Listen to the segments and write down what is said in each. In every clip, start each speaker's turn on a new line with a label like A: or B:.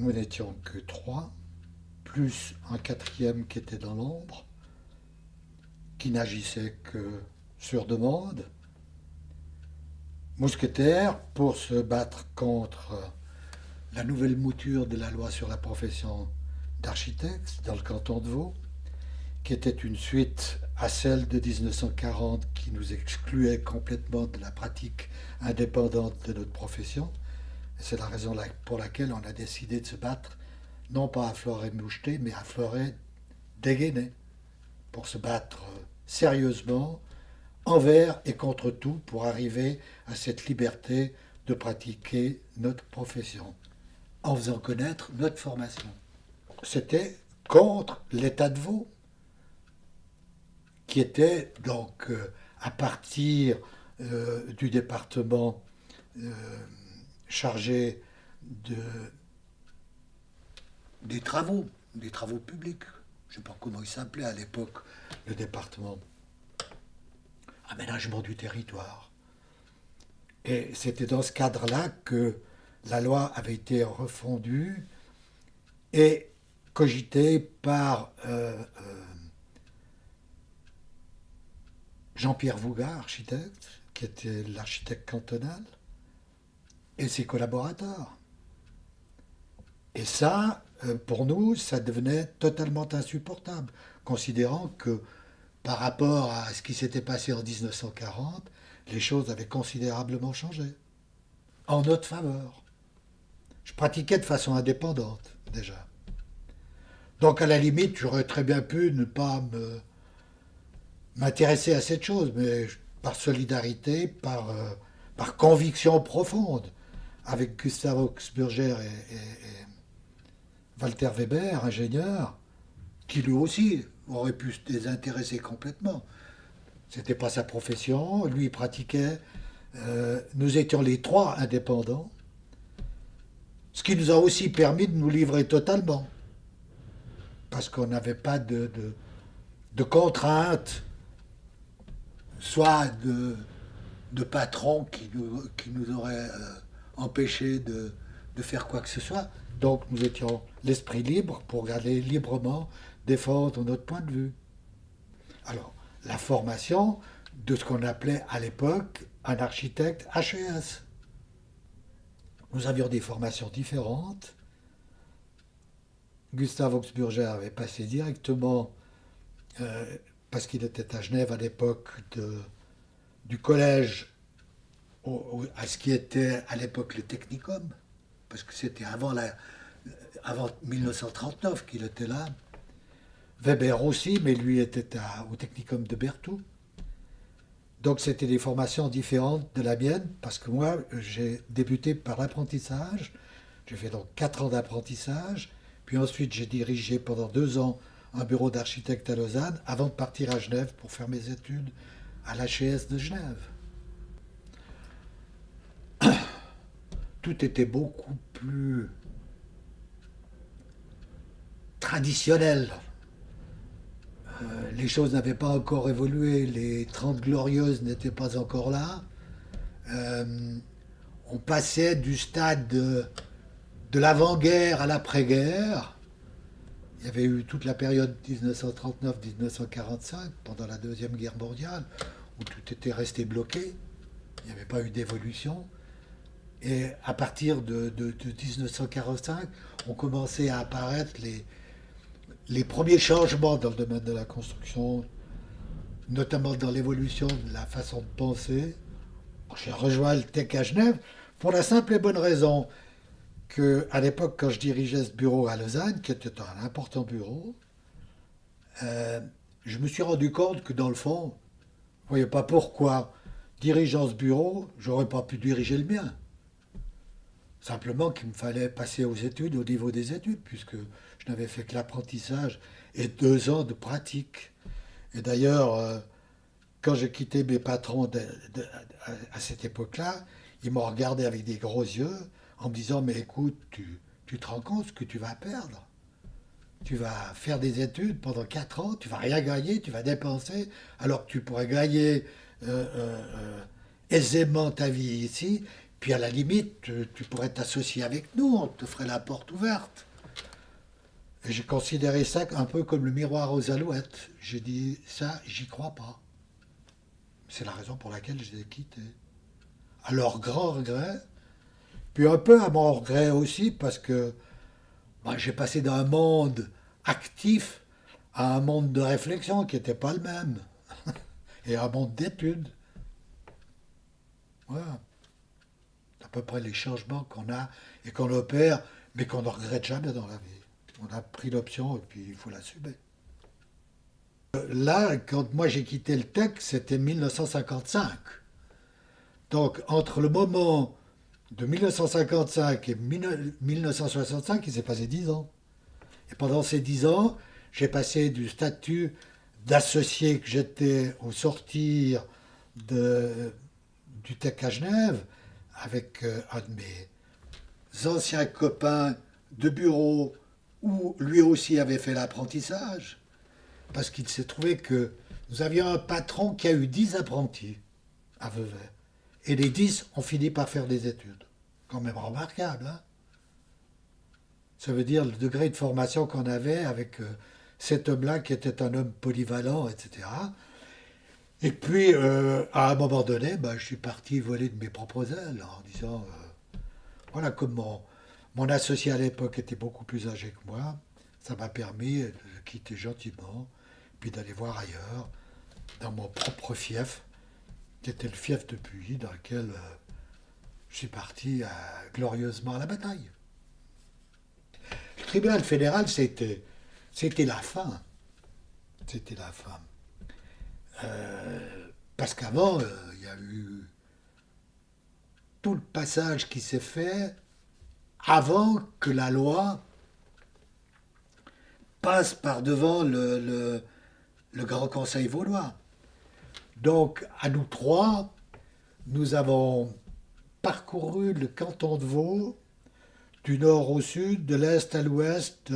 A: nous n'étions que trois, plus un quatrième qui était dans l'ombre, qui n'agissait que sur demande, mousquetaires pour se battre contre la nouvelle mouture de la loi sur la profession d'architecte dans le canton de Vaud, qui était une suite à celle de 1940 qui nous excluait complètement de la pratique indépendante de notre profession. Et c'est la raison pour laquelle on a décidé de se battre, non pas à Florey-Moucheté, mais à Florey-Déguéné, pour se battre sérieusement, envers et contre tout, pour arriver à cette liberté de pratiquer notre profession, en faisant connaître notre formation. C'était contre l'État de Vaud, qui était donc à partir du département chargé de, des travaux publics. Je ne sais pas comment il s'appelait à l'époque, le département. Aménagement du territoire. Et c'était dans ce cadre-là que la loi avait été refondue et cogitée par Jean-Pierre Vougat, architecte, qui était l'architecte cantonal, et ses collaborateurs. Et ça, pour nous, ça devenait totalement insupportable, considérant que par rapport à ce qui s'était passé en 1940, les choses avaient considérablement changé, en notre faveur. Je pratiquais de façon indépendante, déjà. Donc, à la limite, j'aurais très bien pu ne pas m'intéresser à cette chose, mais par solidarité, par conviction profonde, avec Gustave Augsburger et Walter Weber, ingénieur, qui lui aussi aurait pu se désintéresser complètement. C'était pas sa profession, lui il pratiquait. Nous étions les trois indépendants, ce qui nous a aussi permis de nous livrer totalement, parce qu'on n'avait pas de contraintes, soit de patrons qui nous auraient empêchés de faire quoi que ce soit. Donc nous étions l'esprit libre pour aller librement défendre notre point de vue. Alors, la formation de ce qu'on appelait à l'époque un architecte HES. Nous avions des formations différentes. Gustave Augsburger avait passé directement, parce qu'il était à Genève à l'époque, du collège à ce qui était à l'époque le technicum, parce que c'était avant 1939 qu'il était là. Weber aussi, mais lui était au technicum de Berthoud. Donc c'était des formations différentes de la mienne, parce que moi, j'ai débuté par l'apprentissage. J'ai fait donc 4 ans d'apprentissage, puis ensuite j'ai dirigé pendant 2 ans un bureau d'architecte à Lausanne, avant de partir à Genève pour faire mes études à l'HES de Genève. Tout était beaucoup plus traditionnel. Les choses n'avaient pas encore évolué, les 30 glorieuses n'étaient pas encore là. On passait du stade de l'avant-guerre à l'après-guerre. Il y avait eu toute la période 1939-1945, pendant la Deuxième Guerre mondiale, où tout était resté bloqué. Il n'y avait pas eu d'évolution. Et à partir de 1945, ont commencé à apparaître les premiers changements dans le domaine de la construction, notamment dans l'évolution de la façon de penser. J'ai rejoint le TEC à Genève pour la simple et bonne raison qu'à l'époque, quand je dirigeais ce bureau à Lausanne, qui était un important bureau, je me suis rendu compte que dans le fond, je ne voyais pas pourquoi, dirigeant ce bureau, j'aurais pas pu diriger le mien. Simplement qu'il me fallait passer aux études, au niveau des études, puisque je n'avais fait que l'apprentissage et 2 ans de pratique. Et d'ailleurs, quand j'ai quitté mes patrons à cette époque-là, ils m'ont regardé avec des gros yeux en me disant, mais écoute, tu te rends compte ce que tu vas perdre? Tu vas faire des études pendant 4 ans, tu vas rien gagner, tu vas dépenser, alors que tu pourrais gagner aisément ta vie ici, Puis à la limite, tu pourrais t'associer avec nous, on te ferait la porte ouverte. Et j'ai considéré ça un peu comme le miroir aux alouettes. J'ai dit, ça, j'y crois pas. C'est la raison pour laquelle je les ai quittés. À leur grand regret, puis un peu à mon regret aussi, parce que j'ai passé d'un monde actif à un monde de réflexion qui n'était pas le même, et à un monde d'études. Voilà, à peu près les changements qu'on a et qu'on opère, mais qu'on ne regrette jamais dans la vie. On a pris l'option et puis il faut l'assumer. Là, quand moi j'ai quitté le TEC, c'était 1955. Donc, entre le moment de 1955 et 1965, il s'est passé 10 ans. Et pendant ces 10 ans, j'ai passé du statut d'associé que j'étais au sortir du TEC à Genève, avec un de mes anciens copains de bureau, où lui aussi avait fait l'apprentissage, parce qu'il s'est trouvé que nous avions un patron qui a eu 10 apprentis à Vevey. Et les 10 ont fini par faire des études. Quand même remarquable, hein? Ça veut dire le degré de formation qu'on avait avec cet homme-là qui était un homme polyvalent, etc. Et puis, à un moment donné, je suis parti voler de mes propres ailes en disant, voilà, comme mon associé à l'époque était beaucoup plus âgé que moi, ça m'a permis de quitter gentiment, puis d'aller voir ailleurs, dans mon propre fief, qui était le fief de Puy, dans lequel je suis parti glorieusement à la bataille. Le tribunal fédéral, c'était la fin. C'était la fin. Parce qu'avant, il y a eu tout le passage qui s'est fait avant que la loi passe par devant le Grand Conseil vaudois. Donc, à nous trois, nous avons parcouru le canton de Vaud, du nord au sud, de l'est à l'ouest,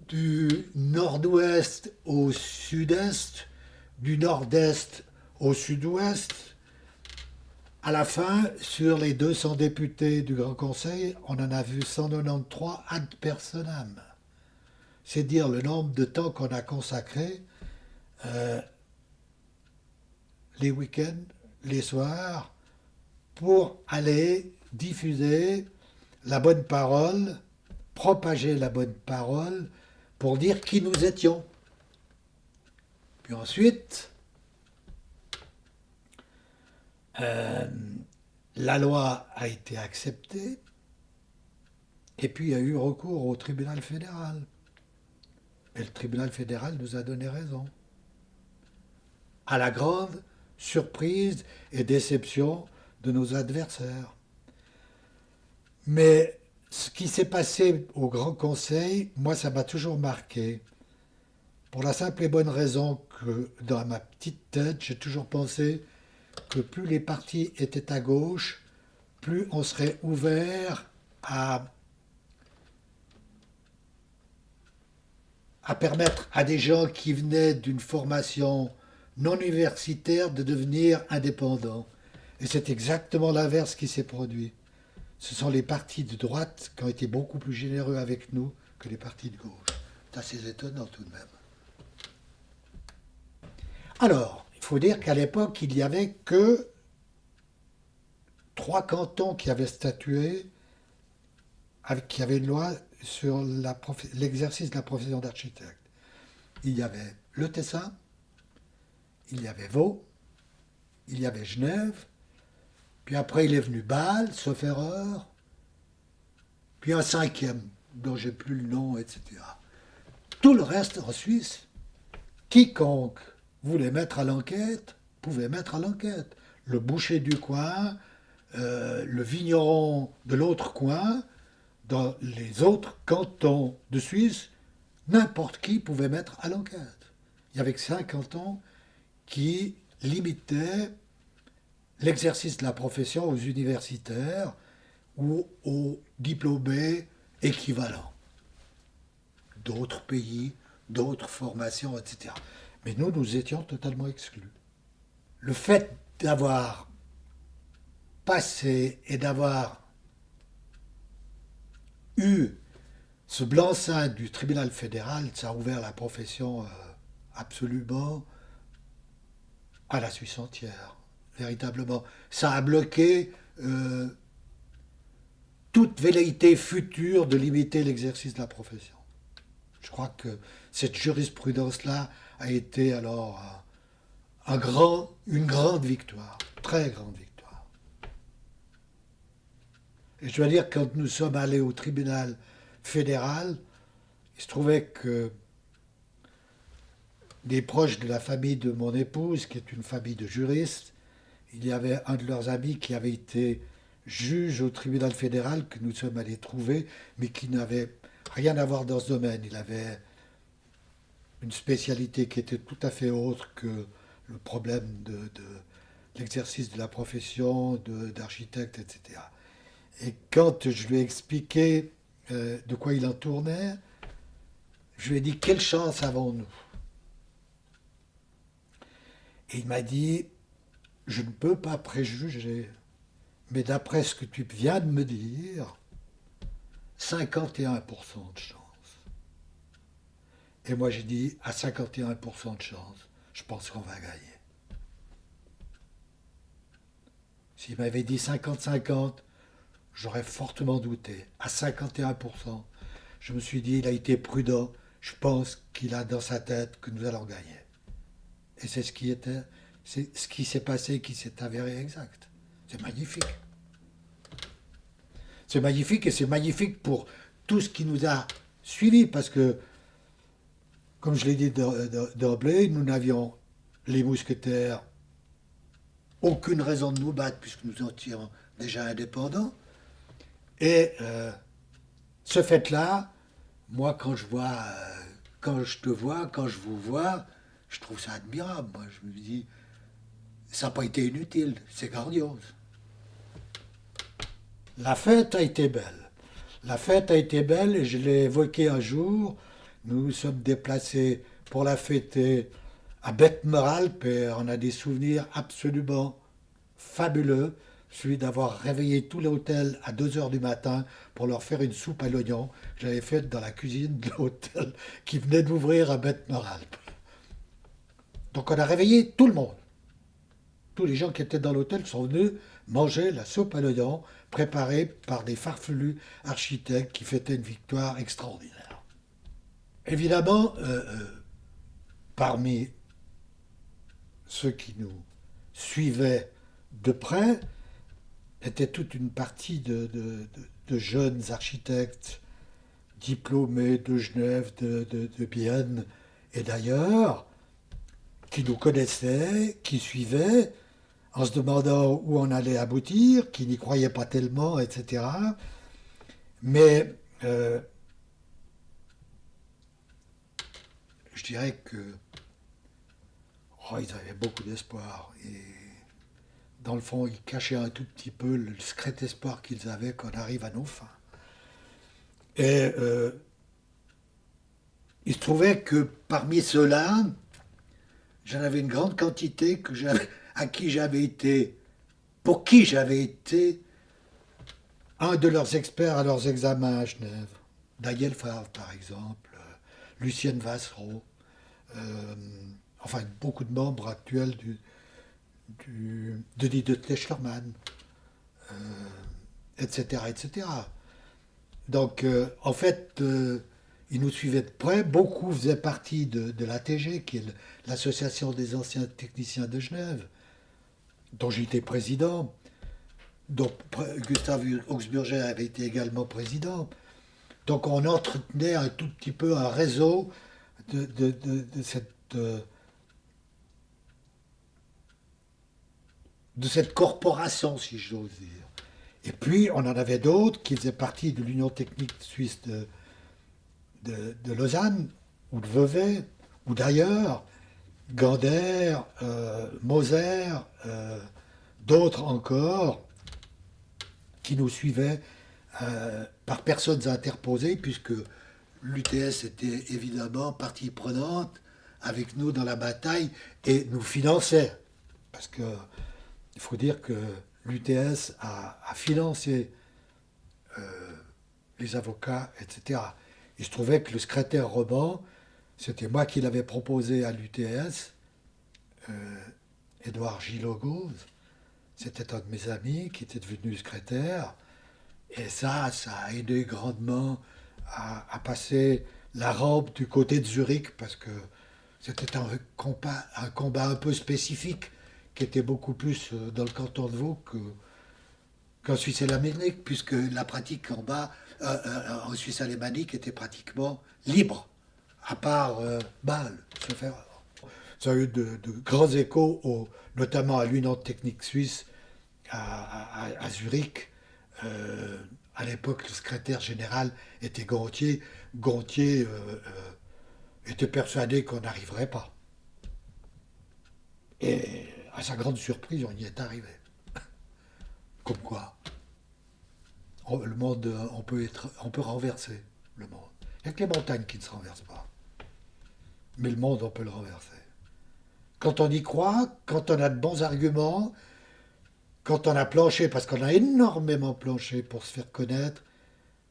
A: du nord-ouest au sud-est, du nord-est au sud-ouest. À la fin, sur les 200 députés du Grand Conseil, on en a vu 193 ad personam. C'est dire le nombre de temps qu'on a consacré les week-ends, les soirs, pour aller diffuser la bonne parole, propager la bonne parole, pour dire qui nous étions. Puis ensuite, la loi a été acceptée, et puis il y a eu recours au tribunal fédéral. Et le tribunal fédéral nous a donné raison. À la grande surprise et déception de nos adversaires. Mais ce qui s'est passé au Grand Conseil, moi, ça m'a toujours marqué. Pour la simple et bonne raison que dans ma petite tête, j'ai toujours pensé que plus les partis étaient à gauche, plus on serait ouvert à permettre à des gens qui venaient d'une formation non universitaire de devenir indépendants. Et c'est exactement l'inverse qui s'est produit. Ce sont les partis de droite qui ont été beaucoup plus généreux avec nous que les partis de gauche. C'est assez étonnant tout de même. Alors, il faut dire qu'à l'époque, il n'y avait que 3 cantons qui avaient statué, qui avaient une loi sur l'exercice de la profession d'architecte. Il y avait le Tessin, il y avait Vaud, il y avait Genève, puis après il est venu Bâle, sauf erreur, puis un 5e, dont j'ai plus le nom, etc. Tout le reste en Suisse, quiconque voulait mettre à l'enquête, pouvait mettre à l'enquête. Le boucher du coin, le vigneron de l'autre coin, dans les autres cantons de Suisse, n'importe qui pouvait mettre à l'enquête. Il y avait que 5 cantons qui limitaient l'exercice de la profession aux universitaires ou aux diplômés équivalents. D'autres pays, d'autres formations, etc. Mais nous étions totalement exclus. Le fait d'avoir passé et d'avoir eu ce blanc-seing du tribunal fédéral, ça a ouvert la profession absolument à la Suisse entière, véritablement. Ça a bloqué toute velléité future de limiter l'exercice de la profession. Je crois que cette jurisprudence-là a été alors une grande victoire, très grande victoire. Et je dois dire, quand nous sommes allés au tribunal fédéral, il se trouvait que des proches de la famille de mon épouse, qui est une famille de juristes, il y avait un de leurs amis qui avait été juge au tribunal fédéral que nous sommes allés trouver, mais qui n'avait rien à voir dans ce domaine. Il avait une spécialité qui était tout à fait autre que le problème de l'exercice de la profession d'architecte, etc. Et quand je lui ai expliqué de quoi il en tournait, je lui ai dit quelle chance avons-nous? Et il m'a dit, je ne peux pas préjuger, mais d'après ce que tu viens de me dire, 51% de chance. Et moi j'ai dit, à 51% de chance, je pense qu'on va gagner. S'il m'avait dit 50-50, j'aurais fortement douté. À 51%, je me suis dit, il a été prudent, je pense qu'il a dans sa tête que nous allons gagner. Et c'est ce qui s'est passé, qui s'est avéré exact. C'est magnifique. C'est magnifique et c'est magnifique pour tout ce qui nous a suivis parce que, comme je l'ai dit d'emblée, nous n'avions, les mousquetaires, aucune raison de nous battre puisque nous étions déjà indépendants. Et ce fait-là, moi, quand je te vois, quand je vous vois, je trouve ça admirable. Moi, je me dis, ça n'a pas été inutile, c'est grandiose. La fête a été belle. La fête a été belle et je l'ai évoqué un jour. Nous nous sommes déplacés pour la fêter à Betmeralp et on a des souvenirs absolument fabuleux. Celui d'avoir réveillé tout l'hôtel à 2 heures du matin pour leur faire une soupe à l'oignon que j'avais faite dans la cuisine de l'hôtel qui venait d'ouvrir à Betmeralp. Donc on a réveillé tout le monde. Tous les gens qui étaient dans l'hôtel sont venus manger la soupe à l'oignon préparée par des farfelus architectes qui fêtaient une victoire extraordinaire. Évidemment, parmi ceux qui nous suivaient de près, était toute une partie de jeunes architectes diplômés de Genève, de Bienne et d'ailleurs, qui nous connaissaient, qui suivaient, en se demandant où on allait aboutir, qui n'y croyaient pas tellement, etc. Mais je dirais que ils avaient beaucoup d'espoir. Et dans le fond, ils cachaient un tout petit peu le secret espoir qu'ils avaient qu'on arrive à nos fins. Et il se trouvait que parmi ceux-là, j'en avais une grande quantité pour qui j'avais été un de leurs experts à leurs examens à Genève. Daniel Favre, par exemple, Lucienne Vassereau, enfin beaucoup de membres actuels de Denis de Techlerman, etc., etc. Donc, en fait, ils nous suivaient de près. Beaucoup faisaient partie de l'ATG, qui est l'Association des anciens techniciens de Genève, dont j'étais président, dont Gustave Augsburger avait été également président. Donc on entretenait un tout petit peu un réseau de cette corporation, si j'ose dire. Et puis on en avait d'autres qui faisaient partie de l'Union technique suisse de Lausanne, ou de Vevey, ou d'ailleurs, Gander, Moser, d'autres encore, qui nous suivaient par personnes interposées, puisque l'UTS était évidemment partie prenante avec nous dans la bataille et nous finançait. Parce que il faut dire que l'UTS a financé les avocats, etc. Il se trouvait que le secrétaire Roman, c'était moi qui l'avais proposé à l'UTS, Édouard Gilogos, c'était un de mes amis qui était devenu secrétaire, et ça a aidé grandement à passer la rampe du côté de Zurich, parce que c'était un combat un peu spécifique, qui était beaucoup plus dans le canton de Vaud qu'en Suisse alémanique, puisque la pratique en bas, en Suisse alémanique, était pratiquement libre, à part Bâle, sauf erreur. Ça a eu de grands échos, notamment à l'Union technique suisse à Zurich. À l'époque, le secrétaire général était Gontier. Gontier était persuadé qu'on n'arriverait pas. Et à sa grande surprise, on y est arrivé. Comme quoi, le monde, on peut renverser le monde. Il n'y a que les montagnes qui ne se renversent pas. Mais le monde, on peut le renverser. Quand on y croit, quand on a de bons arguments, quand on a planché, parce qu'on a énormément planché pour se faire connaître,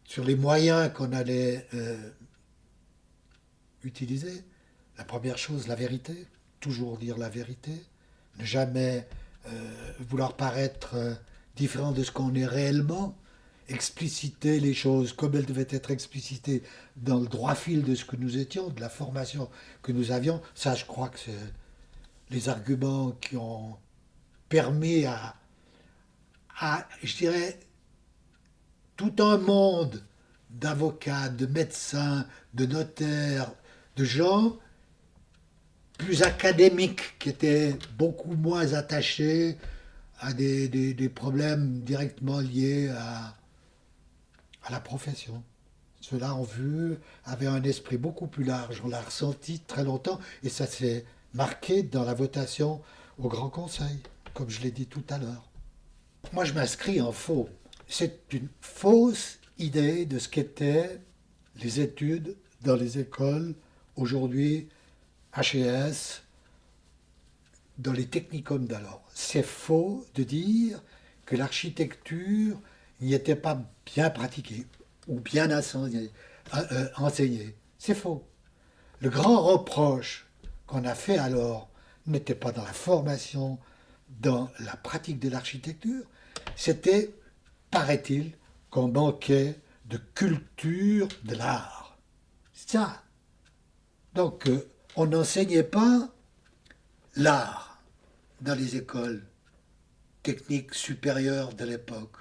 A: sur les moyens qu'on allait utiliser, la première chose, la vérité, toujours dire la vérité, ne jamais vouloir paraître différent de ce qu'on est réellement, expliciter les choses comme elles devaient être explicitées dans le droit fil de ce que nous étions, de la formation que nous avions. Ça, je crois que c'est les arguments qui ont permis je dirais, tout un monde d'avocats, de médecins, de notaires, de gens plus académiques qui étaient beaucoup moins attachés à des problèmes directement liés à la profession. Ceux-là ont vu, avaient un esprit beaucoup plus large, on l'a ressenti très longtemps et ça s'est marqué dans la votation au Grand Conseil, comme je l'ai dit tout à l'heure. Moi, je m'inscris en faux. C'est une fausse idée de ce qu'étaient les études dans les écoles aujourd'hui, HES, dans les technicums d'alors. C'est faux de dire que l'architecture n'y était pas bien pratiquée ou bien enseignée. C'est faux. Le grand reproche qu'on a fait alors n'était pas dans la formation, dans la pratique de l'architecture, c'était, paraît-il, qu'on manquait de culture de l'art. C'est ça. Donc, on n'enseignait pas l'art dans les écoles techniques supérieures de l'époque.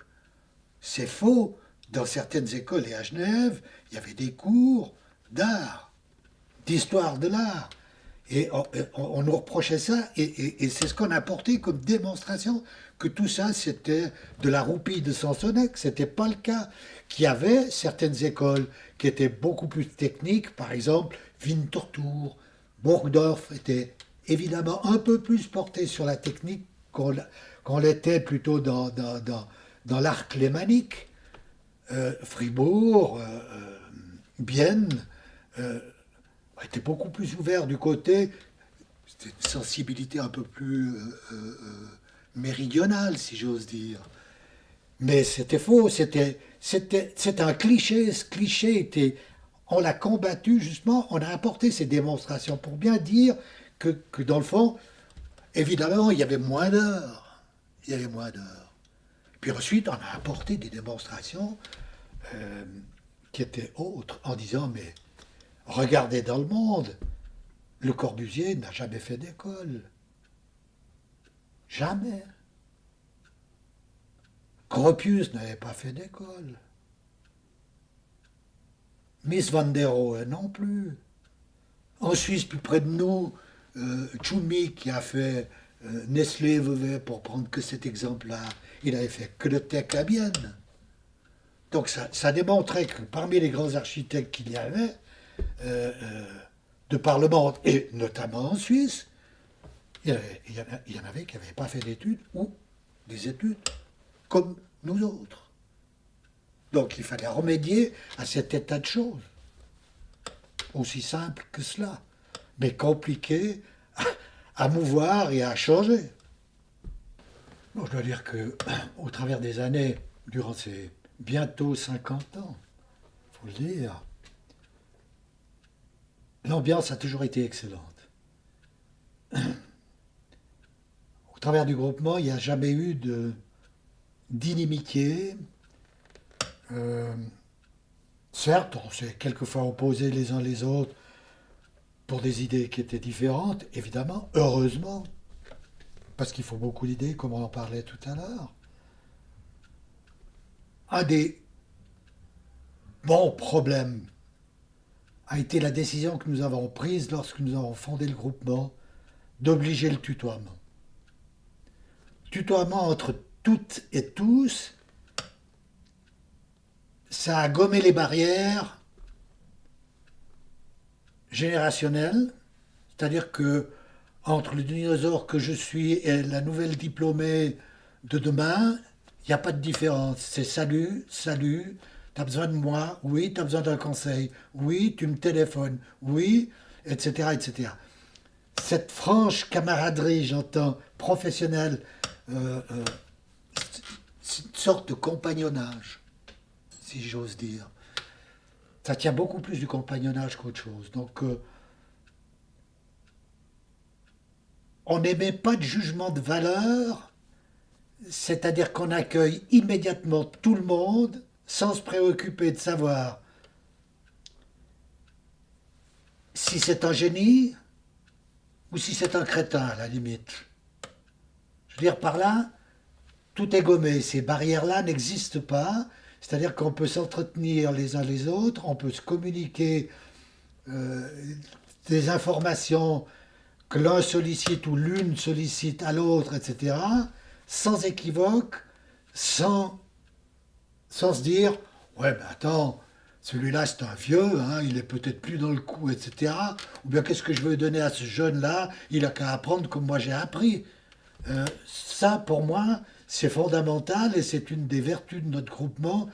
A: C'est faux. Dans certaines écoles, et à Genève, il y avait des cours d'art, d'histoire de l'art. Et on nous reprochait ça, et c'est ce qu'on a apporté comme démonstration, que tout ça, c'était de la roupie de Sansonex. Ce n'était pas le cas. Qu'il y avait certaines écoles qui étaient beaucoup plus techniques, par exemple, Winterthur, Burgdorf était évidemment un peu plus porté sur la technique qu'on l'était plutôt dans l'art lémanique. Fribourg, Bienne, était beaucoup plus ouvert du côté, c'était une sensibilité un peu plus méridionale, si j'ose dire. Mais c'était faux, c'était un cliché. Ce cliché était, on l'a combattu justement, on a apporté ces démonstrations pour bien dire que dans le fond, évidemment, il y avait moins d'heures. Il y avait moins d'heures. Puis ensuite, on a apporté des démonstrations qui étaient autres, en disant, mais regardez dans le monde, Le Corbusier n'a jamais fait d'école. Jamais. Gropius n'avait pas fait d'école. Miss van der Rohe non plus. En Suisse, plus près de nous, Tchoumi qui a fait Nestlé Vevey, pour prendre que cet exemple-là, il avait fait que le Tech à Bienne. Donc ça démontrait que parmi les grands architectes qu'il y avait, de par le monde, et notamment en Suisse, il y en avait qui n'avaient pas fait d'études ou des études comme nous autres. Donc il fallait remédier à cet état de choses. Aussi simple que cela, mais compliqué à mouvoir et à changer. Bon, je dois dire que au travers des années, durant ces bientôt 50 ans, faut le dire, l'ambiance a toujours été excellente. Au travers du groupement, il n'y a jamais eu d'inimitié. Euh, Certes, on s'est quelquefois opposés les uns les autres pour des idées qui étaient différentes, évidemment, heureusement, parce qu'il faut beaucoup d'idées, comme on en parlait tout à l'heure. Un des bons problèmes a été la décision que nous avons prise lorsque nous avons fondé le groupement d'obliger le tutoiement. Tutoiement entre toutes et tous, ça a gommé les barrières générationnelles, c'est-à-dire que entre le dinosaure que je suis et la nouvelle diplômée de demain, il n'y a pas de différence. C'est salut, salut, tu as besoin de moi, oui, tu as besoin d'un conseil, oui, tu me téléphones, oui, etc., etc. Cette franche camaraderie, j'entends, professionnelle, euh, euh, c'est une sorte de compagnonnage, si j'ose dire. Ça tient beaucoup plus du compagnonnage qu'autre chose. Donc, on n'émet pas de jugement de valeur, c'est-à-dire qu'on accueille immédiatement tout le monde sans se préoccuper de savoir si c'est un génie ou si c'est un crétin, à la limite. Je veux dire par là, tout est gommé, ces barrières-là n'existent pas, c'est-à-dire qu'on peut s'entretenir les uns les autres, on peut se communiquer euh, des informations que l'un sollicite ou l'une sollicite à l'autre, etc., sans équivoque, sans, sans se dire, ouais, ben attends, celui-là c'est un vieux, hein, il est peut-être plus dans le coup, etc. Ou bien qu'est-ce que je veux donner à ce jeune-là, il a qu'à apprendre comme moi j'ai appris. Ça, pour moi, c'est fondamental et c'est une des vertus de notre groupement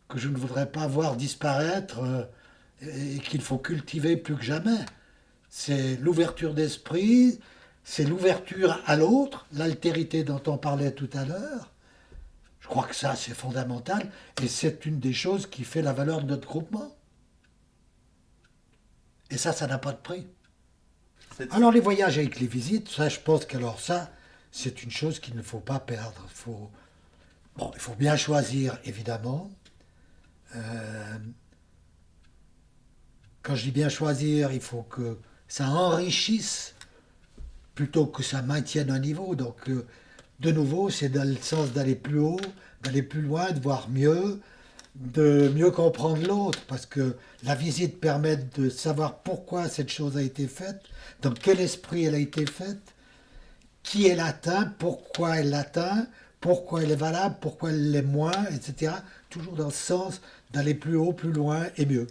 A: que je ne voudrais pas voir disparaître et qu'il faut cultiver plus que jamais. C'est l'ouverture d'esprit, c'est l'ouverture à l'autre, l'altérité dont on parlait tout à l'heure. Je crois que ça, c'est fondamental et c'est une des choses qui fait la valeur de notre groupement. Et ça n'a pas de prix. Alors les voyages avec les visites, ça, je pense qu'alors ça, c'est une chose qu'il ne faut pas perdre. Bon, il faut bien choisir, évidemment. Euh, Quand je dis bien choisir, il faut que ça enrichisse plutôt que ça maintienne un niveau. Donc, de nouveau, c'est dans le sens d'aller plus haut, d'aller plus loin, de voir mieux, de mieux comprendre l'autre, parce que la visite permet de savoir pourquoi cette chose a été faite, dans quel esprit elle a été faite, qui elle atteint, pourquoi elle l'atteint, pourquoi elle est valable, pourquoi elle l'est moins, etc. Toujours dans le sens d'aller plus haut, plus loin et mieux.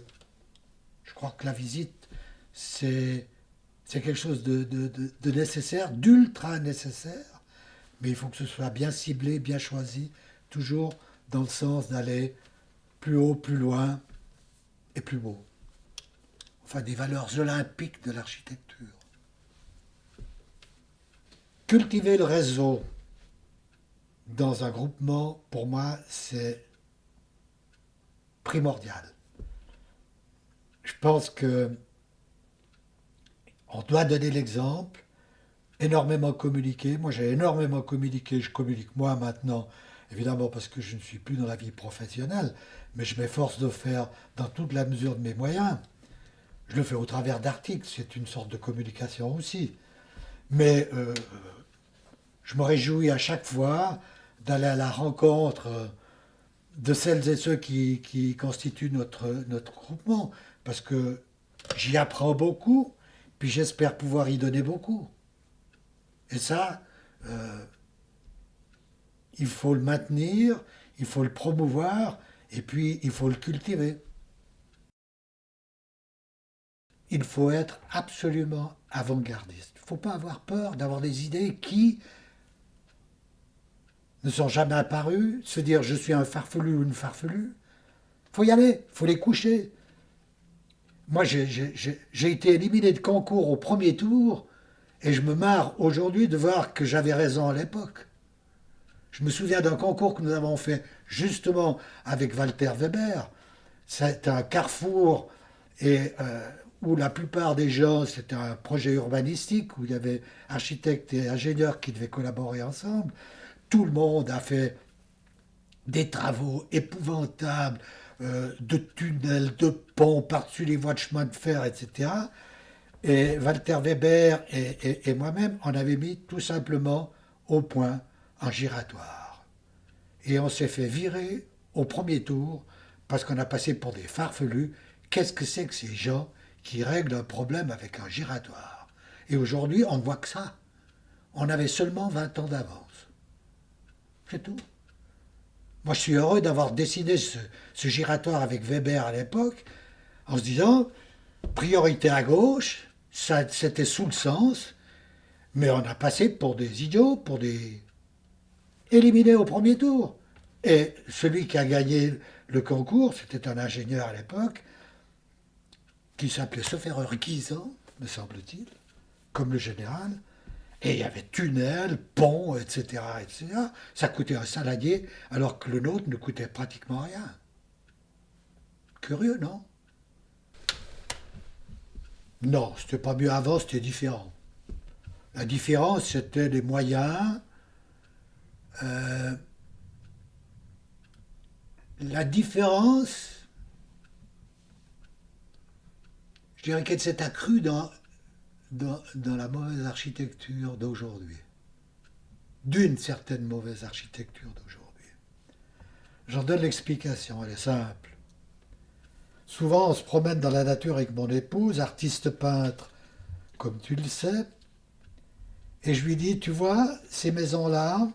A: Je crois que la visite, c'est quelque chose de nécessaire, d'ultra nécessaire, mais il faut que ce soit bien ciblé, bien choisi, toujours dans le sens d'aller plus haut, plus loin et plus beau. Enfin, des valeurs olympiques de l'architecture. Cultiver le réseau dans un groupement, pour moi, c'est primordial. Je pense que on doit donner l'exemple, énormément communiquer. Moi, j'ai énormément communiqué. Je communique moi maintenant, évidemment parce que je ne suis plus dans la vie professionnelle, mais je m'efforce de faire dans toute la mesure de mes moyens. Je le fais au travers d'articles, c'est une sorte de communication aussi. Mais je me réjouis à chaque fois d'aller à la rencontre de celles et ceux qui constituent notre groupement, parce que j'y apprends beaucoup, puis j'espère pouvoir y donner beaucoup. Et ça, euh, il faut le maintenir, il faut le promouvoir, et puis il faut le cultiver. Il faut être absolument avant-gardiste. Il ne faut pas avoir peur d'avoir des idées qui ne sont jamais apparues, se dire je suis un farfelu ou une farfelue. Il faut y aller, il faut les coucher. Moi, j'ai été éliminé de concours au premier tour et je me marre aujourd'hui de voir que j'avais raison à l'époque. Je me souviens d'un concours que nous avons fait justement avec Walter Weber. C'est un carrefour et, où la plupart des gens, c'était un projet urbanistique où il y avait architectes et ingénieurs qui devaient collaborer ensemble. Tout le monde a fait des travaux épouvantables, de tunnels, de ponts par-dessus les voies de chemin de fer, etc. Et Walter Weber et moi-même, on avait mis tout simplement au point un giratoire. Et on s'est fait virer au premier tour parce qu'on a passé pour des farfelus. Qu'est-ce que c'est que ces gens qui règlent un problème avec un giratoire? Et aujourd'hui, on ne voit que ça. On avait seulement 20 ans d'avance. C'est tout. Moi, je suis heureux d'avoir dessiné ce giratoire avec Weber à l'époque, en se disant, priorité à gauche, ça, c'était sous le sens, mais on a passé pour des idiots, pour des éliminés au premier tour. Et celui qui a gagné le concours, c'était un ingénieur à l'époque, qui s'appelait sauf erreur Guisan, me semble-t-il, comme le général. Et il y avait tunnels, ponts, etc., etc. Ça coûtait un saladier, alors que le nôtre ne coûtait pratiquement rien. Curieux, non? Non, c'était pas mieux avant, c'était différent. La différence, c'était les moyens. euh, la différence, je dirais qu'elle s'est accrue dans la mauvaise architecture d'aujourd'hui. D'une certaine mauvaise architecture d'aujourd'hui. J'en donne l'explication, elle est simple. Souvent, on se promène dans la nature avec mon épouse, artiste peintre, comme tu le sais, et je lui dis, tu vois, ces maisons-là,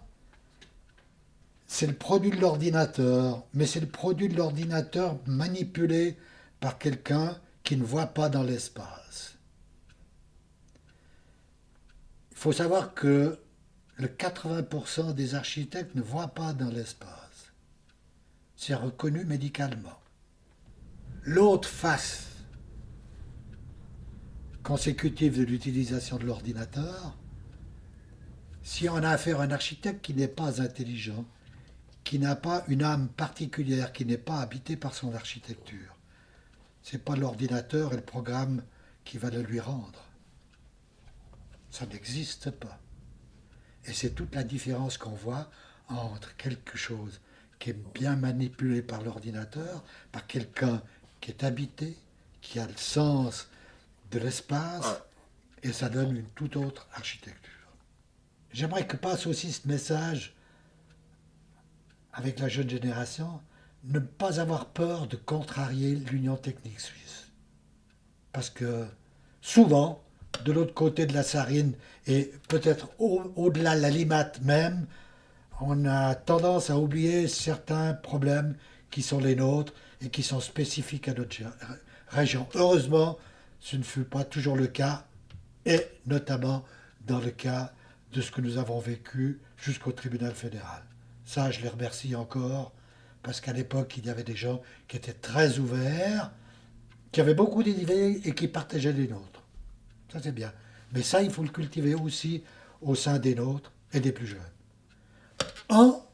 A: c'est le produit de l'ordinateur, mais c'est le produit de l'ordinateur manipulé par quelqu'un qui ne voit pas dans l'espace. Il faut savoir que le 80% des architectes ne voient pas dans l'espace. C'est reconnu médicalement. L'autre face consécutive de l'utilisation de l'ordinateur, si on a affaire à un architecte qui n'est pas intelligent, qui n'a pas une âme particulière, qui n'est pas habité par son architecture, ce n'est pas l'ordinateur et le programme qui va le lui rendre. Ça n'existe pas. Et c'est toute la différence qu'on voit entre quelque chose qui est bien manipulé par l'ordinateur, par quelqu'un qui est habité, qui a le sens de l'espace, et ça donne une toute autre architecture. J'aimerais que passe aussi ce message avec la jeune génération, ne pas avoir peur de contrarier l'Union technique suisse. Parce que souvent, de l'autre côté de la Sarine, et peut-être au-delà de la Limate même, on a tendance à oublier certains problèmes qui sont les nôtres et qui sont spécifiques à notre région. Heureusement, ce ne fut pas toujours le cas, et notamment dans le cas de ce que nous avons vécu jusqu'au tribunal fédéral. Ça, je les remercie encore, parce qu'à l'époque, il y avait des gens qui étaient très ouverts, qui avaient beaucoup d'idées et qui partageaient les nôtres. Ça, c'est bien. Mais ça, il faut le cultiver aussi au sein des nôtres et des plus jeunes. En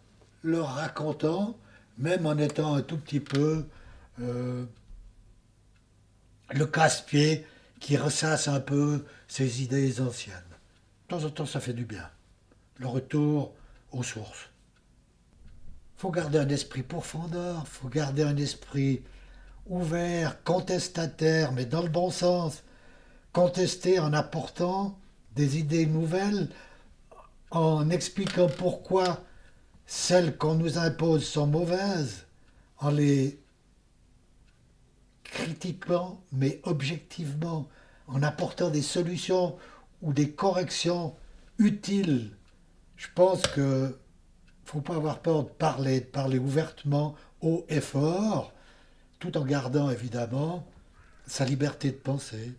A: leur racontant, même en étant un tout petit peu le casse-pied qui ressasse un peu ces idées anciennes. De temps en temps, ça fait du bien. Le retour aux sources. Il faut garder un esprit pourfendeur, il faut garder un esprit ouvert, contestataire, mais dans le bon sens. Contester en apportant des idées nouvelles, en expliquant pourquoi celles qu'on nous impose sont mauvaises, en les critiquant, mais objectivement, en apportant des solutions ou des corrections utiles. Je pense que ne faut pas avoir peur de parler ouvertement, haut et fort, tout en gardant évidemment sa liberté de penser.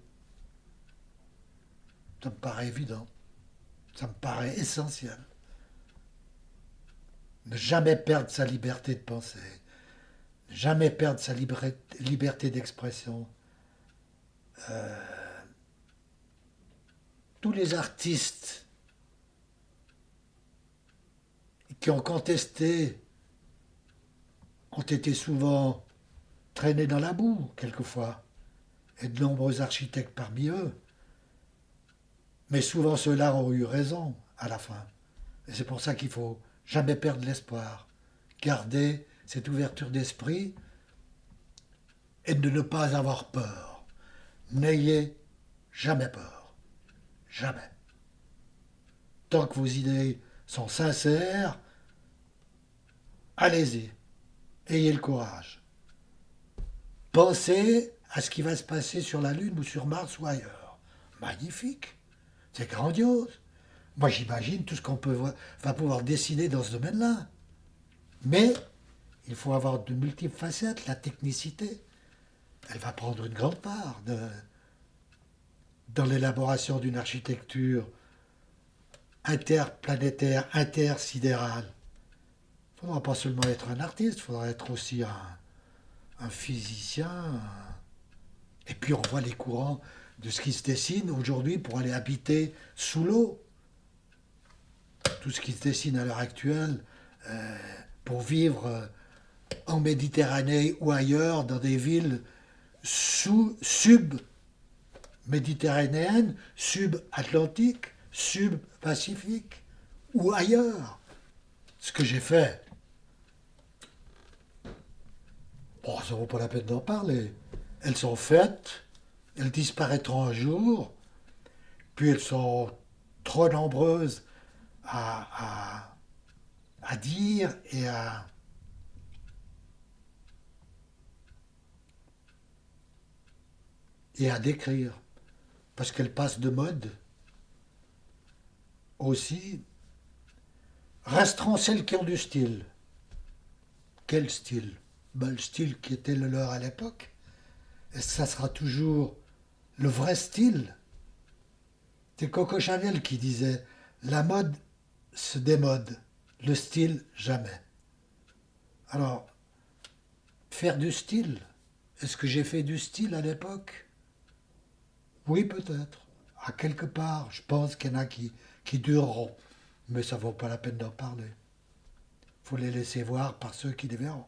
A: Ça me paraît évident, ça me paraît essentiel. Ne jamais perdre sa liberté de penser, ne jamais perdre sa liberté d'expression. Tous les artistes qui ont contesté ont été souvent traînés dans la boue, quelquefois, et de nombreux architectes parmi eux. Mais souvent ceux-là ont eu raison à la fin. Et c'est pour ça qu'il faut jamais perdre l'espoir. Garder cette ouverture d'esprit et de ne pas avoir peur. N'ayez jamais peur. Jamais. Tant que vos idées sont sincères, allez-y. Ayez le courage. Pensez à ce qui va se passer sur la Lune ou sur Mars ou ailleurs. Magnifique. C'est grandiose. Moi, j'imagine tout ce va pouvoir dessiner dans ce domaine-là. Mais il faut avoir de multiples facettes. La technicité, elle va prendre une grande part dans l'élaboration d'une architecture interplanétaire, intersidérale. Il ne faudra pas seulement être un artiste, il faudra être aussi un physicien. Et puis on voit les courants de ce qui se dessine aujourd'hui pour aller habiter sous l'eau. Tout ce qui se dessine à l'heure actuelle pour vivre en Méditerranée ou ailleurs, dans des villes sub-méditerranéennes, sub-atlantiques, sub-pacifiques ou ailleurs. Ce que j'ai fait, bon, ça vaut pas la peine d'en parler. Elles sont faites, elles disparaîtront un jour, puis elles sont trop nombreuses à dire et à décrire, parce qu'elles passent de mode aussi. Resteront celles qui ont du style. Quel style? Ben, le style qui était le leur à l'époque. Est-ce que ça sera toujours le vrai style? C'est Coco Chanel qui disait la mode se démode, le style jamais. Alors, faire du style, est-ce que j'ai fait du style à l'époque? Oui, peut-être. À quelque part, je pense qu'il y en a qui dureront. Mais ça vaut pas la peine d'en parler. Il faut les laisser voir par ceux qui les verront.